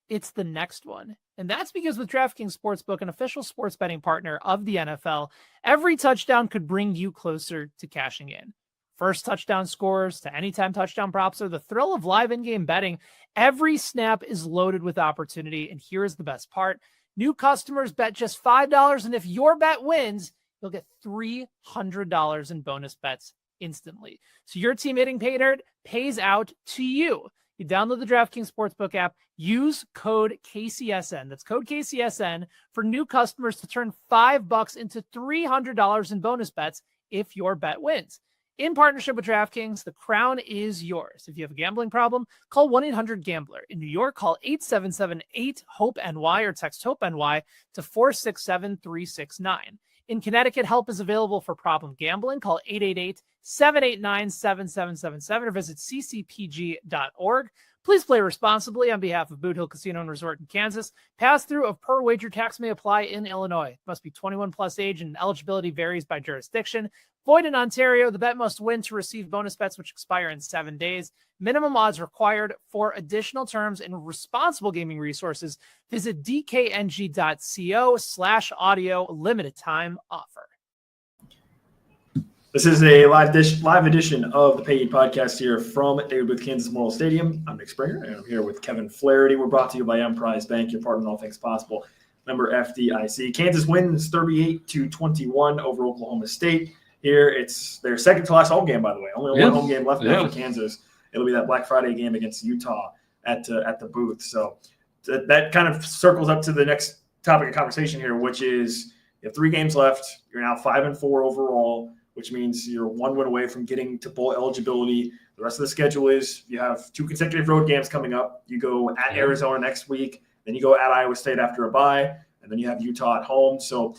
it's the next one. And that's because with DraftKings Sportsbook, an official sports betting partner of the NFL, every touchdown could bring you closer to cashing in. First touchdown scores to anytime touchdown props or the thrill of live in-game betting, every snap is loaded with opportunity. And here's the best part. New customers bet just $5, and if your bet wins, you'll get $300 in bonus bets instantly. So your team hitting pay dirt pays out to you. You download the DraftKings Sportsbook app, use code KCSN. That's code KCSN for new customers to turn $5 into $300 in bonus bets if your bet wins. In partnership with DraftKings, the crown is yours. If you have a gambling problem, call 1-800-GAMBLER. In New York, call 877-8-HOPE-NY or text HOPE-NY to 467-369. In Connecticut, help is available for problem gambling. Call 888-789-7777 or visit ccpg.org. Please play responsibly on behalf of Boot Hill Casino and Resort in Kansas. Pass-through of per wager tax may apply in Illinois. Must be 21 plus age and eligibility varies by jurisdiction. Void in Ontario. The bet must win to receive bonus bets which expire in 7 days. Minimum odds required. For additional terms and responsible gaming resources, visit dkng.co/audio. Limited time offer. This is a live edition of the Paid Podcast here from David Booth Kansas Memorial Stadium. I'm Nick Springer, and I'm here with Kevin Flaherty. We're brought to you by Emprise Bank, your partner in all things possible. Member FDIC. Kansas wins 38-21 over Oklahoma State. Here, it's their second to last home game, by the way. Only one home game left now for Kansas. It'll be that Black Friday game against Utah at the booth. So that kind of circles up to the next topic of conversation here, which is you have 3 games left. You're now 5-4 overall, which means you're 1 win away from getting to bowl eligibility. The rest of the schedule is you have 2 consecutive road games coming up. You go at Arizona next week, then you go at Iowa State after a bye, and then you have Utah at home. So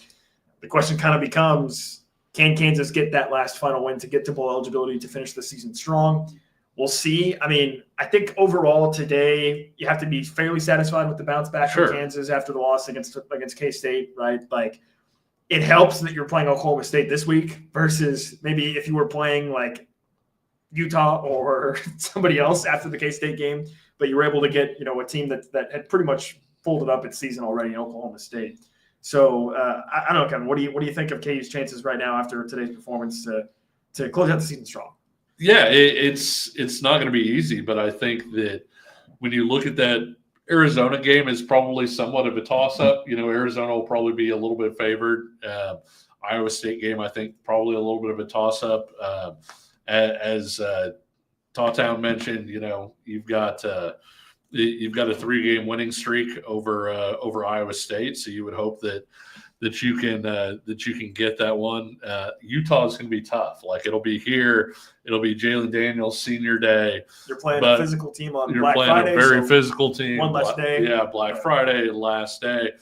the question kind of becomes, can Kansas get that last final win to get to bowl eligibility to finish the season strong? We'll see. I mean, I think overall today you have to be fairly satisfied with the bounce back from Kansas after the loss against K-State, right? Like, it helps that you're playing Oklahoma State this week versus maybe if you were playing like Utah or somebody else after the K-State game, but you were able to get, a team that had pretty much folded up its season already in Oklahoma State. So I don't know, Kevin, what do you think of KU's chances right now after today's performance to close out the season strong? Yeah, it's not going to be easy, but I think that when you look at that Arizona game is probably somewhat of a toss-up. Arizona will probably be a little bit favored. Iowa State game, I think, probably a little bit of a toss-up. As Tawtown mentioned, you've got a 3-game winning streak over Iowa State, so you would hope that you can get that one. Utah is going to be tough. Like, it'll be here. It'll be Jalen Daniels Senior Day. You're playing a physical team on Black Friday. You're playing a very physical team. One last day. Yeah, Black Friday, last day.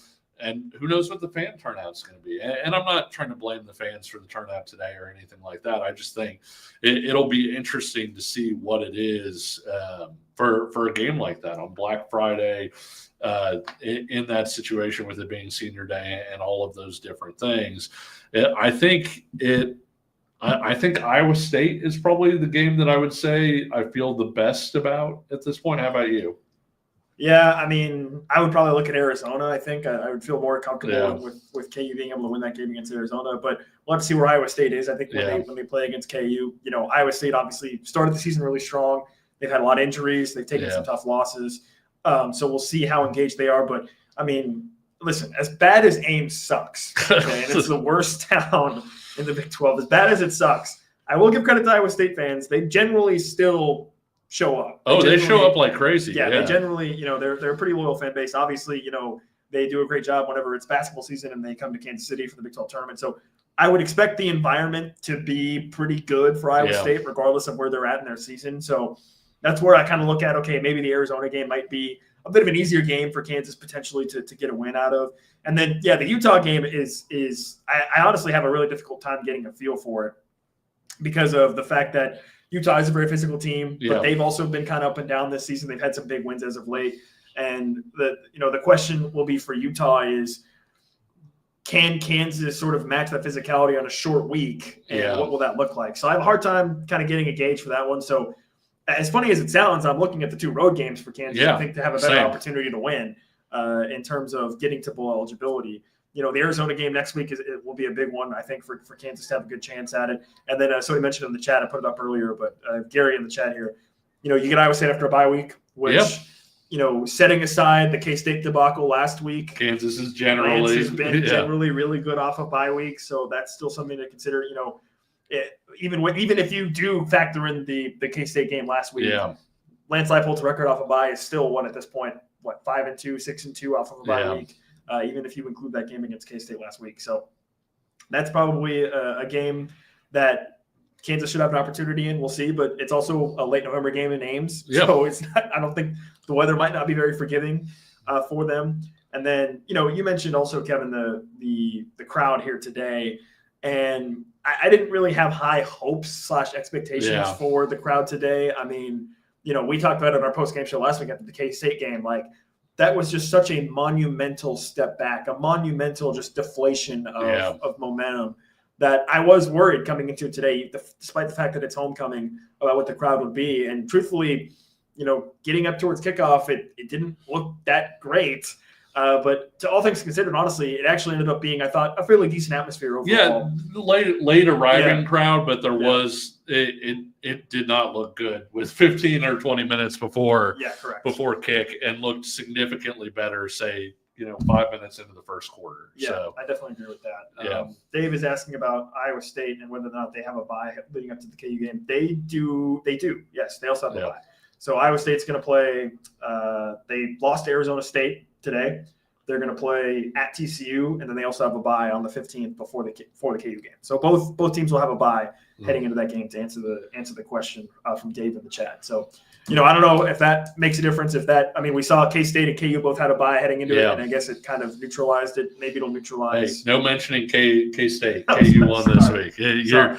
And who knows what the fan turnout's going to be. And I'm not trying to blame the fans for the turnout today or anything like that. I just think it'll be interesting to see what it is for a game like that on Black Friday, in that situation with it being Senior Day and all of those different things. I think Iowa State is probably the game that I would say I feel the best about at this point. How about you? Yeah, I mean, I would probably look at Arizona. I think I would feel more comfortable with KU being able to win that game against Arizona. But we'll have to see where Iowa State is. I think when they play against KU, Iowa State obviously started the season really strong. They've had a lot of injuries. They've taken some tough losses. So we'll see how engaged they are. But I mean, listen, as bad as Ames sucks, okay, and it's the worst town in the Big 12. As bad as it sucks, I will give credit to Iowa State fans. They generally still show up. They show up like crazy. Yeah, they generally, they're a pretty loyal fan base. Obviously, they do a great job whenever it's basketball season and they come to Kansas City for the Big 12 tournament. So I would expect the environment to be pretty good for Iowa State, regardless of where they're at in their season. So that's where I kind of look at, okay, maybe the Arizona game might be a bit of an easier game for Kansas potentially to get a win out of. And then, the Utah game is I honestly have a really difficult time getting a feel for it because of the fact that Utah is a very physical team, but they've also been kind of up and down this season. They've had some big wins as of late. And the question will be for Utah is, can Kansas sort of match that physicality on a short week? And what will that look like? So I have a hard time kind of getting a gauge for that one. So as funny as it sounds, I'm looking at the 2 road games for Kansas. I think to have a better opportunity to win in terms of getting to bowl eligibility. The Arizona game next week it will be a big one, I think, for Kansas to have a good chance at it. And then, so he mentioned in the chat, I put it up earlier, but Gary in the chat here, you get Iowa State after a bye week, which, setting aside the K-State debacle last week, Kansas has been generally really good off of bye week. So that's still something to consider, even if you do factor in the K-State game last week, Lance Leipold's record off of bye is still at this point, 5-2, 6-2 off of a bye week. Even if you include that game against K-State last week. So that's probably a game that Kansas should have an opportunity in. We'll see, but it's also a late November game in Ames. So it's not, I don't think the weather might not be very forgiving for them. And then, you mentioned also, Kevin, the crowd here today. And I didn't really have high hopes / expectations for the crowd today. I mean, we talked about it on our post-game show last week after the K-State game. That was just such a monumental step back, a monumental just deflation of momentum that I was worried coming into today, despite the fact that it's homecoming, about what the crowd would be. And truthfully, getting up towards kickoff, it didn't look that great. But to all things considered, honestly, it actually ended up being, I thought, a fairly decent atmosphere overall. Yeah, late arriving crowd, but there was it did not look good with 15 or 20 minutes before kick, and looked significantly better, say, 5 minutes into the first quarter. Yeah, so I definitely agree with that. Dave is asking about Iowa State and whether or not they have a bye leading up to the KU game. They do. Yes, they also have a bye. So Iowa State's going to play. They lost to Arizona State today. They're going to play at TCU, and then they also have a bye on the 15th before the KU game. So both teams will have a bye heading into that game to answer the question from Dave in the chat. So, I don't know if that makes a difference. We saw K-State and KU both had a bye heading into it, and I guess it kind of neutralized it. Maybe it'll neutralize. Hey, no mentioning K-State. KU won this week.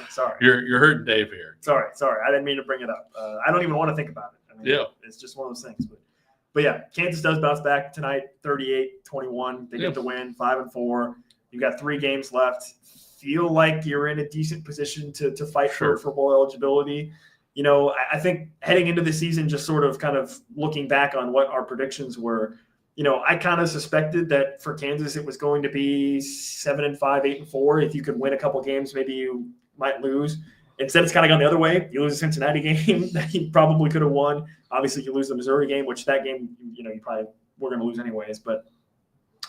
Sorry. You're hurting Dave here. Sorry. I didn't mean to bring it up. I don't even want to think about it. It's just one of those things. But yeah, Kansas does bounce back tonight, 38-21. They get the win, 5-4. You've got 3 games left. Feel like you're in a decent position to fight for bowl eligibility. I think heading into the season, just sort of kind of looking back on what our predictions were, I kind of suspected that for Kansas it was going to be 7-5, 8-4. If you could win a couple games, maybe you might lose. Instead, it's kind of gone the other way. You lose the Cincinnati game that you probably could have won. Obviously, you lose the Missouri game, which that game, you probably were going to lose anyways. But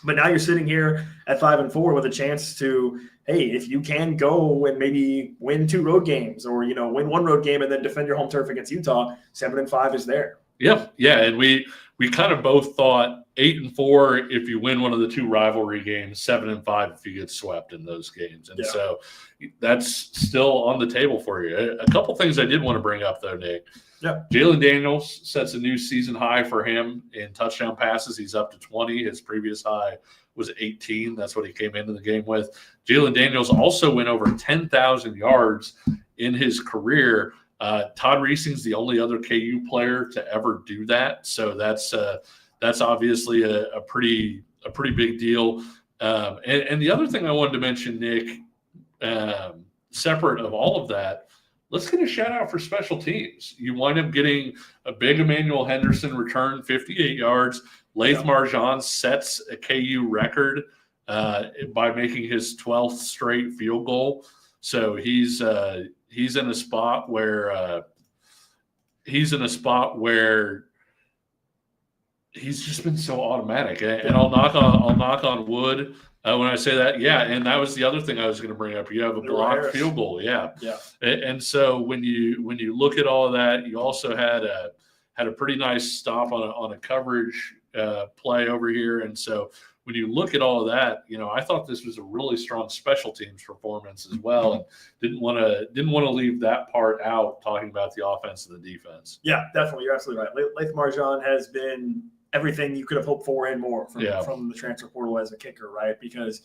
now you're sitting here at 5-4 with a chance to, hey, if you can go and maybe win 2 road games or, win 1 road game and then defend your home turf against Utah, 7-5 is there. Yeah. And we kind of both thought 8-4 if you win one of the 2 rivalry games, 7-5 if you get swept in those games. And so that's still on the table for you. A couple things I did want to bring up, though, Nick. Yeah. Jalen Daniels sets a new season high for him in touchdown passes. He's up to 20. His previous high was 18. That's what he came into the game with. Jalen Daniels also went over 10,000 yards in his career. Todd Reesing's the only other KU player to ever do that. So that's obviously a pretty big deal. And the other thing I wanted to mention, Nick, separate of all of that, let's get a shout out for special teams. You wind up getting a big Emmanuel Henderson return, 58 yards. Laith Marjan sets a KU record by making his 12th straight field goal. So he's in a spot where he's just been so automatic. And I'll knock on wood when I say that. Yeah, and that was the other thing I was going to bring up. You have a blocked field goal. Yeah. And so when you look at all of that, you also had a pretty nice stop on a coverage play over here. And so when you look at all of that, I thought this was a really strong special teams performance as well, and didn't want to leave that part out talking about the offense and the defense. Yeah, definitely. You're absolutely right. Laith Marjan has been everything you could have hoped for and more from the transfer portal as a kicker, right? Because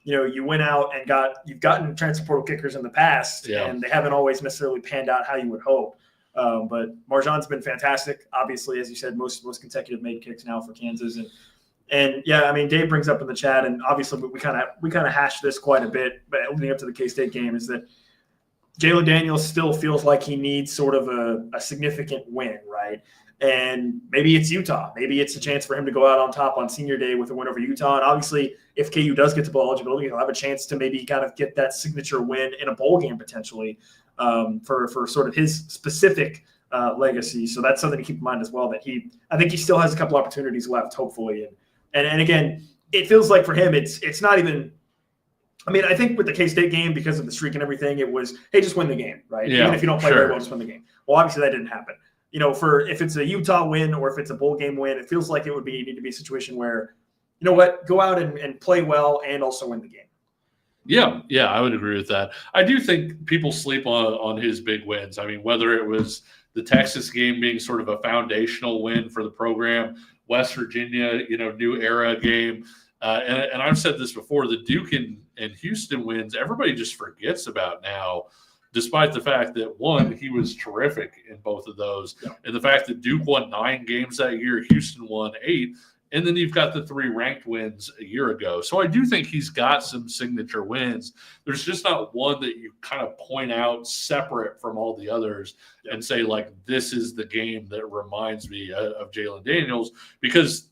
you went out and you've gotten transfer portal kickers in the past, and they haven't always necessarily panned out how you would hope. But Marjan's been fantastic. Obviously, as you said, most consecutive made kicks now for Kansas, and yeah, I mean, Dave brings up in the chat, and obviously we kind of hashed this quite a bit, but leading up to the K-State game, is that Jalen Daniels still feels like he needs sort of a significant win, right? And maybe it's Utah. Maybe it's a chance for him to go out on top on senior day with a win over Utah. And obviously, if KU does get to bowl eligibility, he'll have a chance to maybe kind of get that signature win in a bowl game potentially for sort of his specific legacy. So that's something to keep in mind as well, that I think he still has a couple opportunities left, hopefully. And again, it feels like for him, it's not even – I mean, I think with the K-State game, because of the streak and everything, it was, hey, just win the game, right? Yeah, even if you don't play very well, just win the game. Well, obviously that didn't happen. If it's a Utah win or if it's a bowl game win, it feels like it would need to be a situation where, go out and play well and also win the game. Yeah, I would agree with that. I do think people sleep on his big wins. I mean, whether it was the Texas game being sort of a foundational win for the program, West Virginia, new era game. And I've said this before, the Duke and Houston wins, everybody just forgets about now, despite the fact that, one, he was terrific in both of those. Yeah. And the fact that Duke won 9 games that year, Houston won 8. And then you've got the 3 ranked wins a year ago. So I do think he's got some signature wins. There's just not one that you kind of point out separate from all the others and say, like, this is the game that reminds me of Jalen Daniels. Because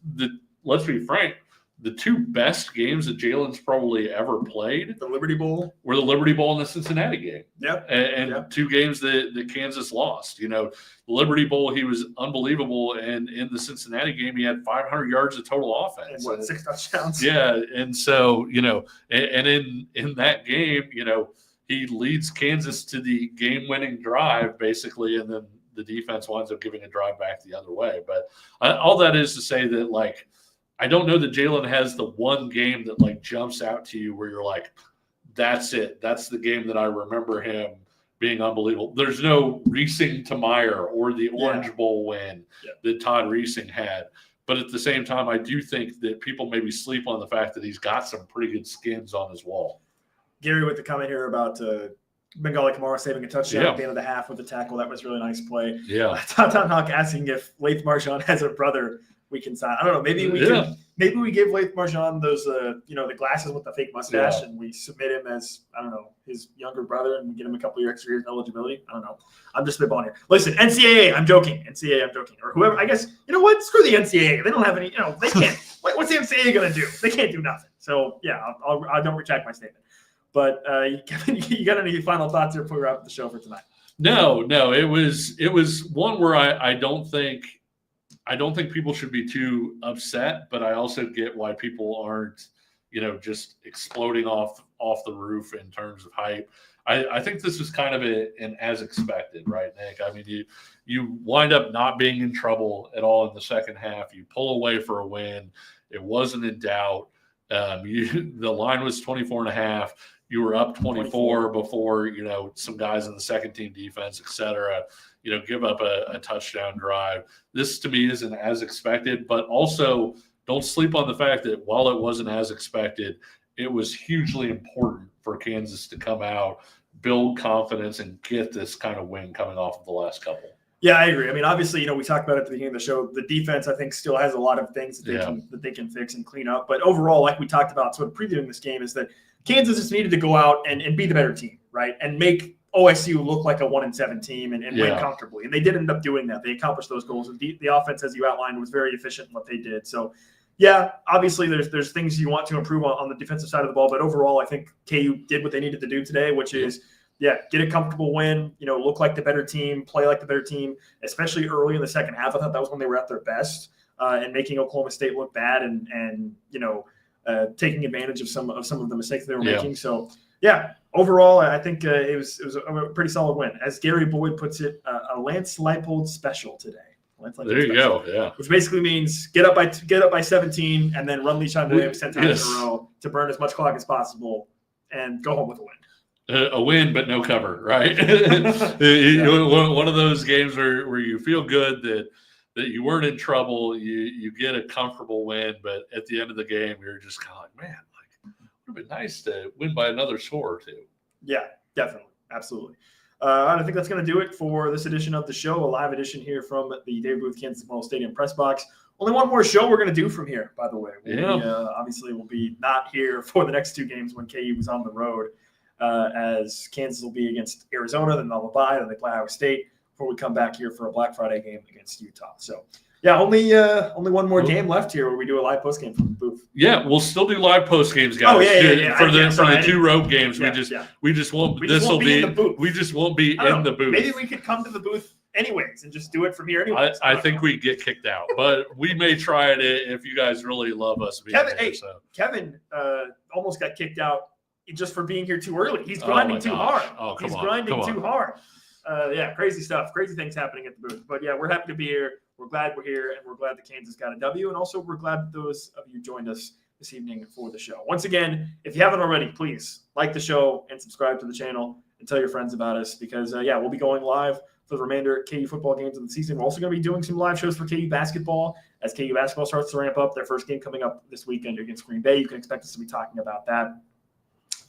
let's be frank, the 2 best games that Jalen's probably ever played, the Liberty Bowl, were the Liberty Bowl and the Cincinnati game. Yep. And 2 games that Kansas lost. The Liberty Bowl, he was unbelievable, and in the Cincinnati game, he had 500 yards of total offense. And 6 touchdowns. Yeah, and so, and in that game, he leads Kansas to the game-winning drive, basically, and then the defense winds up giving a drive back the other way. But all that is to say that, like, I don't know that Jalen has the one game that, like, jumps out to you where you're like, that's it. That's the game that I remember him being unbelievable. There's no Reesing to Meyer or the Orange Bowl win that Todd Reesing had. But at the same time, I do think that people maybe sleep on the fact that he's got some pretty good skins on his wall. Gary with the comment here about Bengali Kamara saving a touchdown at the end of the half with the tackle. That was a really nice play. Yeah. Tom Hawk asking if Laith Marjan has a brother we can sign. I don't know. Maybe we give Laith Marjan those, the glasses with the fake mustache, and we submit him as, I don't know, his younger brother, and we get him a couple of extra years of eligibility. I don't know. I'm just spitballing here. Listen, NCAA, I'm joking. Or whoever. I guess, you know what? Screw the NCAA. They don't have any. They can't. What's the NCAA going to do? They can't do nothing. So yeah, I don't retract my statement. But Kevin, you got any final thoughts here before we wrap up the show for tonight? No. It was one where I don't think people should be too upset, but I also get why people aren't, just exploding off the roof in terms of hype. I think this is kind of an as expected, right, Nick? I mean, you wind up not being in trouble at all in the second half. You pull away for a win. It wasn't in doubt. The line was 24.5. You were up 24 before, some guys in the second team defense, et cetera, give up a touchdown drive. This to me isn't as expected, but also don't sleep on the fact that while it wasn't as expected, it was hugely important for Kansas to come out, build confidence, and get this kind of win coming off of the last couple. Yeah, I agree. I mean, obviously, we talked about it at the beginning of the show. The defense, I think, still has a lot of things that they can fix and clean up. But overall, like we talked about sort of previewing this game, is that Kansas just needed to go out and be the better team, right? And make OSU look like a 1-7 team and win Yeah. comfortably. And they did end up doing that. They accomplished those goals. And the offense, as you outlined, was very efficient in what they did. So, yeah, obviously there's things you want to improve on the defensive side of the ball. But overall, I think KU did what they needed to do today, which is, get a comfortable win, look like the better team, play like the better team, especially early in the second half. I thought that was when they were at their best and making Oklahoma State look bad and taking advantage of some of the mistakes they were making. So, overall, I think it was a pretty solid win. As Gary Boyd puts it, a Lance Leipold special today. There you go. Yeah. Which basically means get up by 17 and then run Leachon Williams 10 times in a row to burn as much clock as possible and go home with a win. A win, but no cover, right? One of those games where you feel good that you weren't in trouble, you get a comfortable win, but at the end of the game, you're just kind of like, man, it would have been nice to win by another score or two. Yeah, definitely. Absolutely. I think that's going to do it for this edition of the show, a live edition here from the David Booth Kansas Memorial Stadium press box. Only one more show we're going to do from here, by the way. Obviously, we'll be not here for the next two games when KU was on the road, as Kansas will be against Arizona, then they'll bye, then they play Iowa State before we come back here for a Black Friday game against Utah. So, only one more game left here where we do a live postgame from the booth. Yeah, we'll still do live post games, guys. Oh yeah. For the two road games, we just won't. We just won't be in the booth. We just won't be in the booth. Maybe we could come to the booth anyways and just do it from here anyways. I think we get kicked out, but we may try it if you guys really love us. Kevin almost got kicked out just for being here too early. He's grinding too hard. He's grinding too hard. Crazy stuff. Crazy things happening at the booth. But we're happy to be here. We're glad we're here, and we're glad that Kansas got a W. And also, we're glad that those of you joined us this evening for the show. Once again, if you haven't already, please like the show and subscribe to the channel and tell your friends about us because, we'll be going live for the remainder of KU football games of the season. We're also going to be doing some live shows for KU basketball as KU basketball starts to ramp up. Their first game coming up this weekend against Green Bay. You can expect us to be talking about that.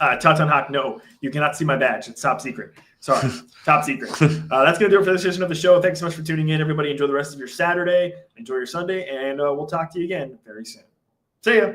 Tatan Hawk, no, you cannot see my badge. It's top secret. Sorry, top secret. That's going to do it for this edition of the show. Thanks so much for tuning in, everybody. Enjoy the rest of your Saturday. Enjoy your Sunday, and we'll talk to you again very soon. See ya.